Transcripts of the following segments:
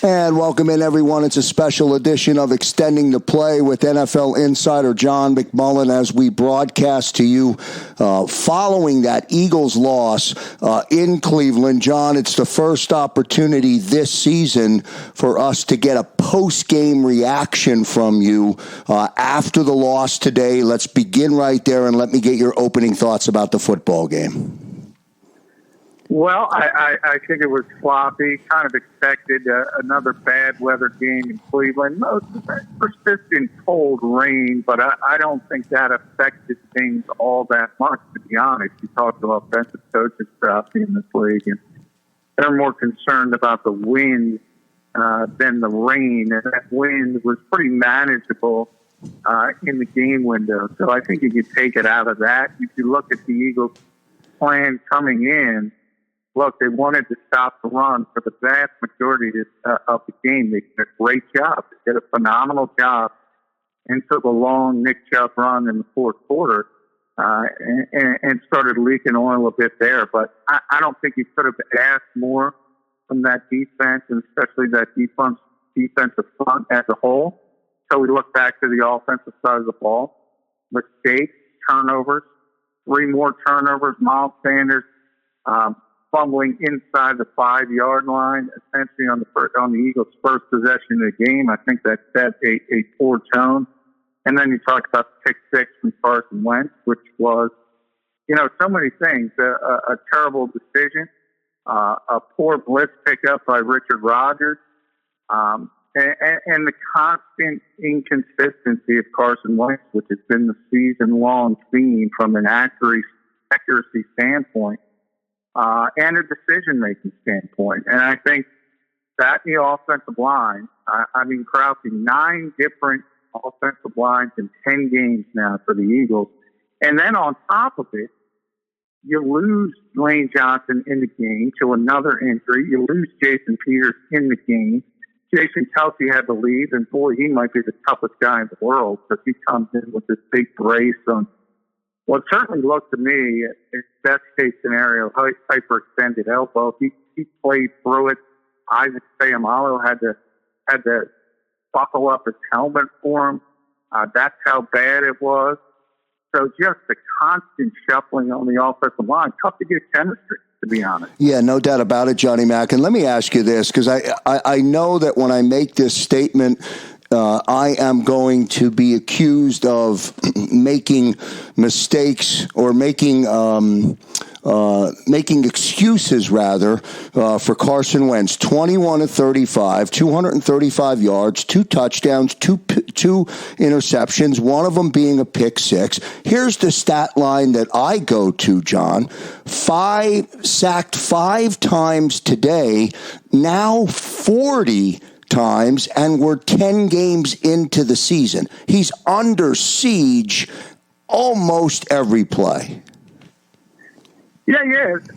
And welcome in, everyone. It's a special edition of Extending the Play with NFL insider John McMullen as we broadcast to you following that Eagles loss in Cleveland. John, it's the first opportunity this season for us to get a post-game reaction from you after the loss today. Let's begin right there and let me get your opening thoughts about the football game. Well, I think it was sloppy, kind of expected another bad weather game in Cleveland. Most of that persistent cold rain, but I don't think that affected things all that much, to be honest. You talk to offensive coaches in this league, and they're more concerned about the wind than the rain, and that wind was pretty manageable in the game window. So I think you could take it out of that. If you look at the Eagles' plan coming in, look, they wanted to stop the run for the vast majority of the game. They did a great job. They did a phenomenal job until the long Nick Chubb run in the fourth quarter and started leaking oil a bit there. But I don't think you could have asked more from that defense, and especially that defensive front as a whole. So we look back to the offensive side of the ball. Mistakes, turnovers, 3 more turnovers. Miles Sanders fumbling inside the 5-yard line, essentially on the Eagles' first possession of the game. I think that set a poor tone. And then you talk about the pick 6 from Carson Wentz, which was, so many things. A terrible decision, a poor blitz pickup by Richard Rodgers, and the constant inconsistency of Carson Wentz, which has been the season-long theme from an accuracy standpoint. And a decision-making standpoint. And I think that the offensive line, crossing 9 different offensive lines in 10 games now for the Eagles. And then on top of it, you lose Lane Johnson in the game to another injury. You lose Jason Peters in the game. Jason Kelsey had to leave, and boy, he might be the toughest guy in the world because he comes in with this big brace on what certainly looked to me, its best case scenario, hyperextended elbow. He played through it. Isaac Seumalo had to buckle up his helmet for him. That's how bad it was. So just the constant shuffling on the offensive line, tough to get chemistry, to be honest. Yeah, no doubt about it, Johnny Mack. And let me ask you this, because I know that when I make this statement, I am going to be accused of making mistakes or making excuses, rather, for Carson Wentz. 21 of 35, 235 yards, 2 touchdowns, two interceptions, one of them being a pick 6. Here's the stat line that I go to, John. Sacked 5 times today, now 40 times, and we're 10 games into the season. He's under siege almost every play. Yeah, he is.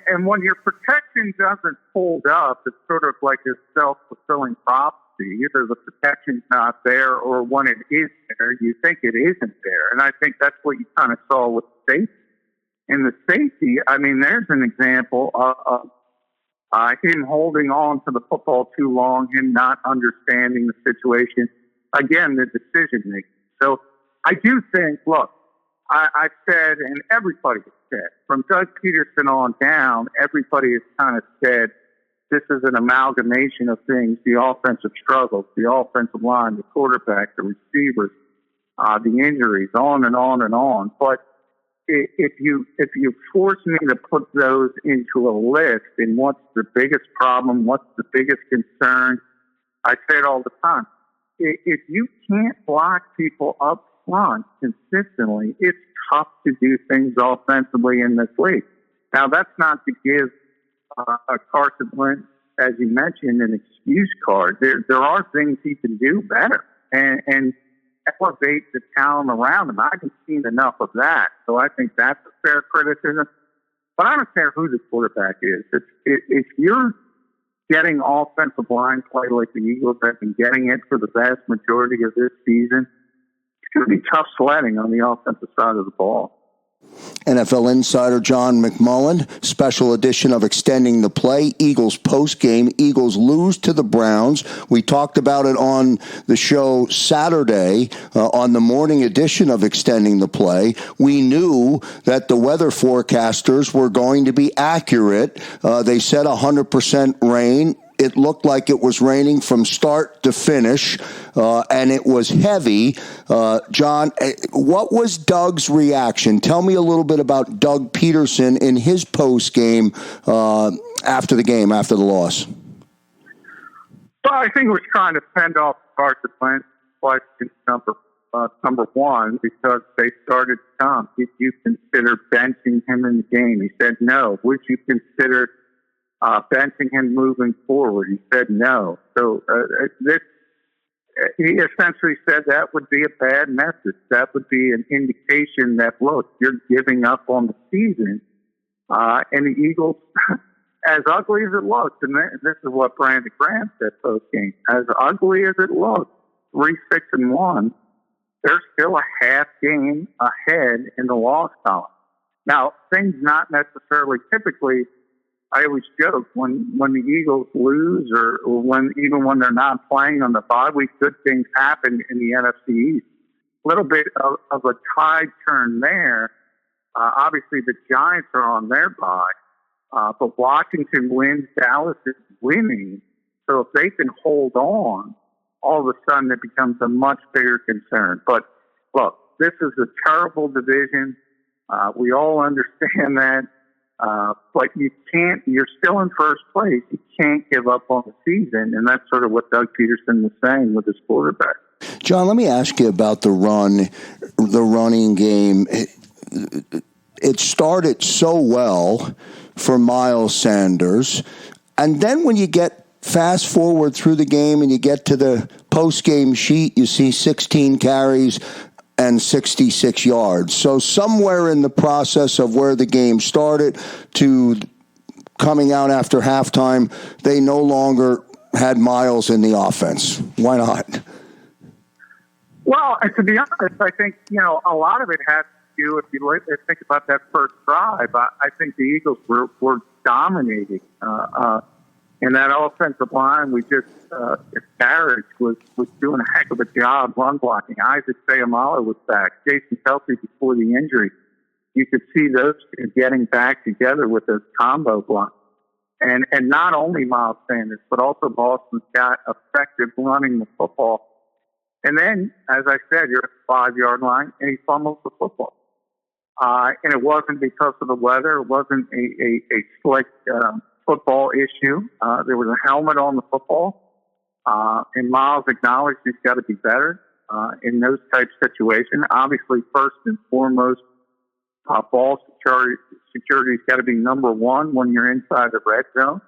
And when your protection doesn't hold up, it's sort of like a self-fulfilling prophecy. Either the protection's not there, or when it is there, you think it isn't there. And I think that's what you kind of saw with the safety. In the safety, there's an example of him holding on to the football too long, him not understanding the situation. Again, the decision making. So I do think, look, I've said, and everybody has said, from Doug Pederson on down, everybody has kind of said this is an amalgamation of things: the offensive struggles, the offensive line, the quarterback, the receivers, the injuries, on and on and on. But if you force me to put those into a list and what's the biggest problem, what's the biggest concern, I say it all the time. If you can't block people up front consistently, it's tough to do things offensively in this league. Now, that's not to give Carson Wentz, as you mentioned, an excuse card. There are things he can do better and elevate the talent around him. I haven't seen enough of that, so I think that's a fair criticism. But I don't care who the quarterback is. If you're getting offensive line play like the Eagles have been getting it for the vast majority of this season, it's going to be tough sledding on the offensive side of the ball. NFL insider John McMullen, special edition of Extending the Play, Eagles postgame. Eagles lose to the Browns. We talked about it on the show Saturday on the morning edition of Extending the Play. We knew that the weather forecasters were going to be accurate. They said 100% rain. It looked like it was raining from start to finish, and it was heavy. John, what was Doug's reaction? Tell me a little bit about Doug Pederson in his post game after the loss. Well, I think he was trying to fend off Carson Wentz question number one, because they started to come. Did you consider benching him in the game? He said no. Would you consider benching him moving forward? He said no. So he essentially said that would be a bad message. That would be an indication that, look, you're giving up on the season. And the Eagles, as ugly as it looks, and this is what Brandon Graham said post-game, as ugly as it looks, 3-6-1, they're still a half game ahead in the loss column. Now, things not necessarily typically, I always joke, when the Eagles lose or even when they're not playing on the bye week, good things happen in the NFC East. A little bit of a tide turn there. Obviously, the Giants are on their bye, but Washington wins, Dallas is winning. So if they can hold on, all of a sudden it becomes a much bigger concern. But look, this is a terrible division. We all understand that. But you're still in first place. You can't give up on the season. And that's sort of what Doug Pederson was saying with his quarterback. John, let me ask you about the running game. It started so well for Miles Sanders. And then when you get fast forward through the game and you get to the post-game sheet, you see 16 carries and 66 yards. So somewhere in the process of where the game started to coming out after halftime, they no longer had Miles in the offense. Why not? Well, and to be honest, I think, a lot of it has to do, if you think about that first drive, I think the Eagles were dominating. And that offensive line, Barrett was doing a heck of a job run blocking. Isaac Seumalo was back. Jason Kelsey before the injury. You could see those two getting back together with those combo blocks. And not only Miles Sanders, but also Boston's got effective running the football. And then, as I said, you're at the 5-yard line, and he fumbles the football. And it wasn't because of the weather. It wasn't a slick football issue. There was a helmet on the football, and Miles acknowledged he's got to be better in those type situations. Obviously, first and foremost, ball security's got to be number one when you're inside the red zone.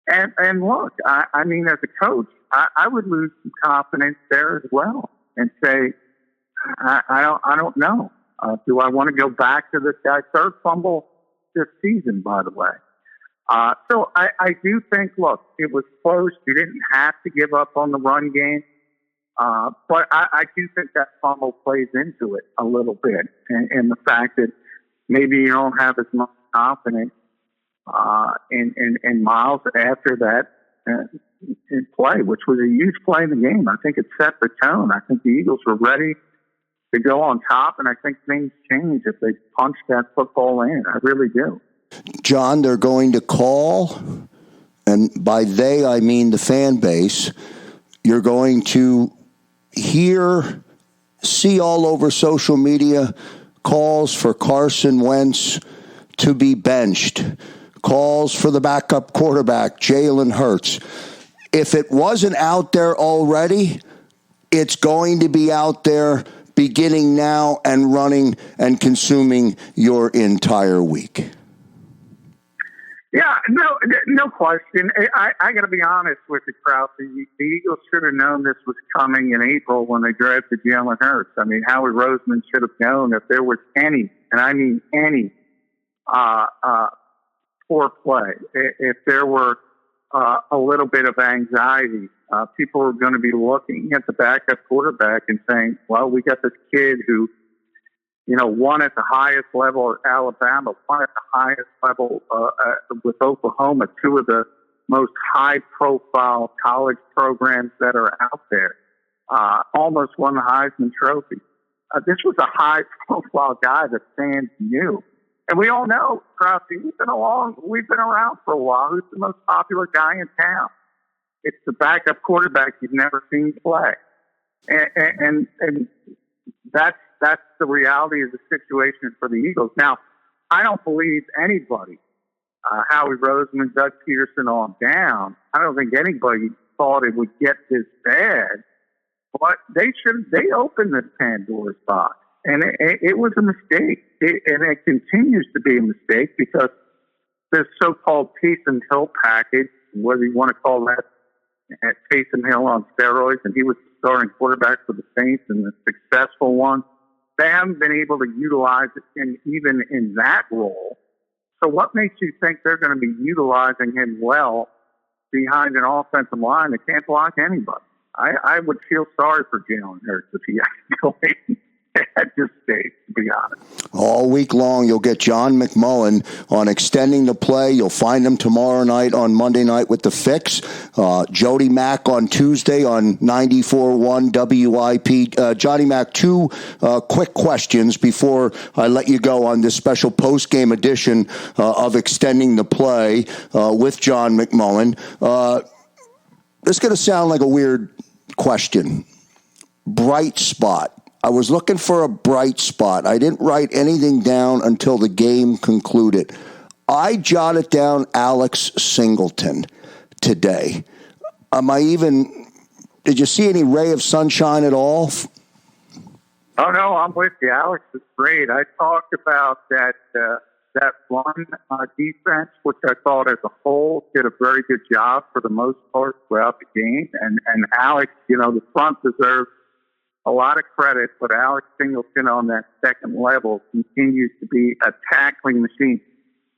And look, I mean, as a coach, I would lose some confidence there as well and say, I don't know. Do I want to go back to this guy? Third fumble this season, by the way. So I do think, look, it was close. You didn't have to give up on the run game. But I do think that fumble plays into it a little bit. And the fact that maybe you don't have as much confidence in Miles after that in play, which was a huge play in the game. I think it set the tone. I think the Eagles were ready to go on top, and I think things change if they punch that football in. I really do. John, they're going to call, and by they I mean the fan base, you're going to see all over social media calls for Carson Wentz to be benched, calls for the backup quarterback, Jalen Hurts. If it wasn't out there already, it's going to be out there beginning now and running and consuming your entire week. Yeah, no question. I got to be honest with you, Krause. The Eagles should have known this was coming in April when they drafted Jalen Hurts. I mean, Howard Roseman should have known if there was any, and I mean any, poor play. If there were a little bit of anxiety, people were going to be looking at the backup quarterback and saying, well, we got this kid who one at the highest level at Alabama, one at the highest level with Oklahoma, two of the most high-profile college programs that are out there. Almost won the Heisman Trophy. This was a high-profile guy that fans knew. And we all know, Krause, we've been around for a while. Who's the most popular guy in town? It's the backup quarterback you've never seen play. And that's the reality of the situation for the Eagles. Now, I don't believe anybody, Howie Roseman, Doug Pederson on down, I don't think anybody thought it would get this bad. But they opened the Pandora's box. And it was a mistake. And it continues to be a mistake because this so-called Taysom Hill package, whether you want to call that Taysom Hill on steroids, and he was the starting quarterback for the Saints and the successful one, they haven't been able to utilize it even in that role. So what makes you think they're going to be utilizing him well behind an offensive line that can't block anybody? I would feel sorry for Jalen Hurts if he had to go in at this stage, to be honest. All week long, you'll get John McMullen on extending the play. You'll find him tomorrow night on Monday night with the Fix. Jody Mack on Tuesday on 94.1 WIP. Johnny Mack, two quick questions before I let you go on this special post-game edition of Extending the Play with John McMullen. This is going to sound like a weird question. Bright spot. I was looking for a bright spot. I didn't write anything down until the game concluded. I jotted down Alex Singleton today. Did you see any ray of sunshine at all? Oh, no, I'm with you. Alex is great. I talked about that one defense, which I thought as a whole did a very good job for the most part throughout the game. And Alex, the front deserves a lot of credit, but Alex Singleton on that second level continues to be a tackling machine.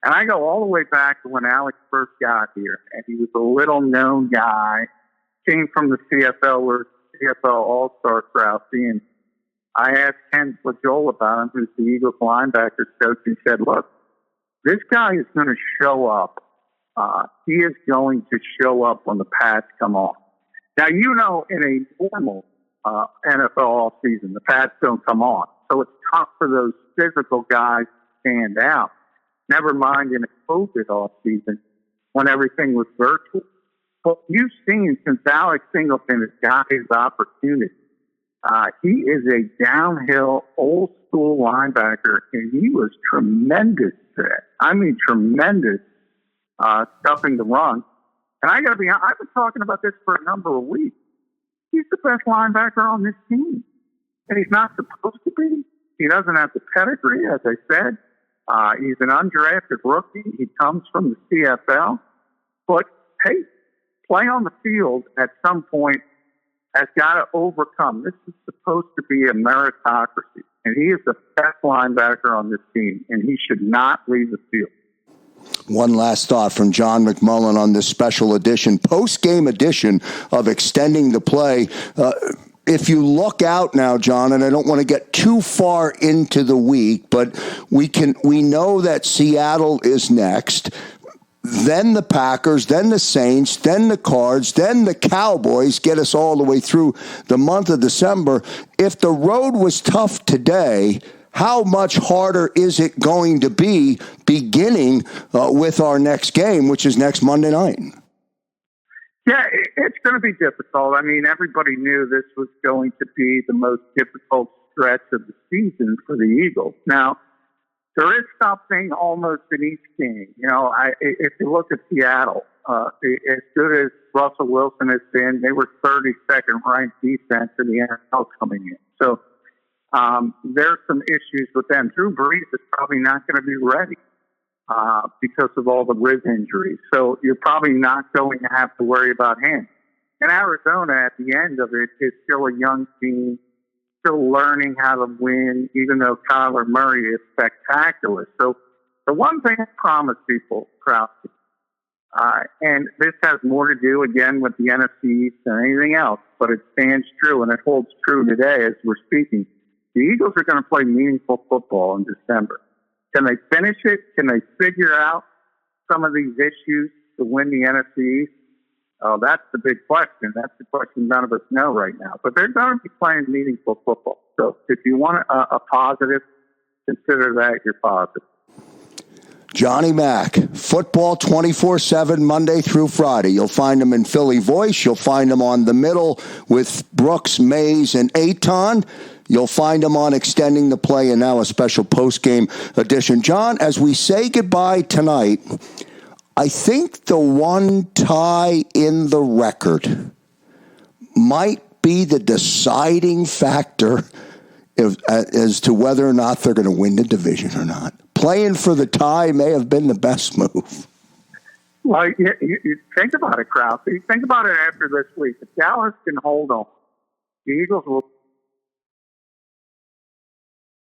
And I go all the way back to when Alex first got here, and he was a little-known guy, came from the CFL, or CFL All-Star Krause, and I asked Ken Flajola about him, who's the Eagles linebackers coach, and said, look, this guy is going to show up. He is going to show up when the pads come on. Now, in a normal NFL offseason, the pads don't come on. So it's tough for those physical guys to stand out. Never mind in a COVID offseason when everything was virtual. But you've seen since Alex Singleton has got his opportunity, he is a downhill, old-school linebacker, and he was tremendous today. I mean, tremendous stuffing the run. And I got to be honest, I've been talking about this for a number of weeks. He's the best linebacker on this team. And he's not supposed to be. He doesn't have the pedigree, as I said. He's an undrafted rookie. He comes from the CFL. But, hey, play on the field at some point has got to overcome. This is supposed to be a meritocracy. And he is the best linebacker on this team, and he should not leave the field. One last thought from John McMullen on this special edition, post-game edition of Extending the Play. If you look out now, John, and I don't want to get too far into the week, but we know that Seattle is next, then the Packers, then the Saints, then the Cards, then the Cowboys get us all the way through the month of December. If the road was tough today, how much harder is it going to be beginning with our next game, which is next Monday night? Yeah, it's going to be difficult. I mean, everybody knew this was going to be the most difficult stretch of the season for the Eagles. Now, there is something almost in each game. If you look at Seattle, as good as Russell Wilson has been, they were 32nd ranked defense in the NFL coming in. So there's some issues with them. Drew Brees is probably not going to be ready because of all the rib injuries. So you're probably not going to have to worry about him. And Arizona, at the end of it, is still a young team, still learning how to win, even though Kyler Murray is spectacular. So the one thing I promise people, Krause, and this has more to do, again, with the NFC East than anything else, but it stands true, and it holds true today as we're speaking. The Eagles are going to play meaningful football in December. Can they finish it? Can they figure out some of these issues to win the NFC East? Oh, that's the big question. That's the question none of us know right now. But they're going to be playing meaningful football. So if you want a positive, consider that your positive. Johnny Mack, football 24/7, Monday through Friday. You'll find him in Philly Voice. You'll find him on The Middle with Brooks, Mays, and Aton. You'll find him on Extending the Play and now a special post-game edition. John, as we say goodbye tonight, I think the one tie in the record might be the deciding factor as to whether or not they're going to win the division or not. Playing for the tie may have been the best move. Well, you think about it, Krause. You think about it after this week. If Dallas can hold on, the Eagles will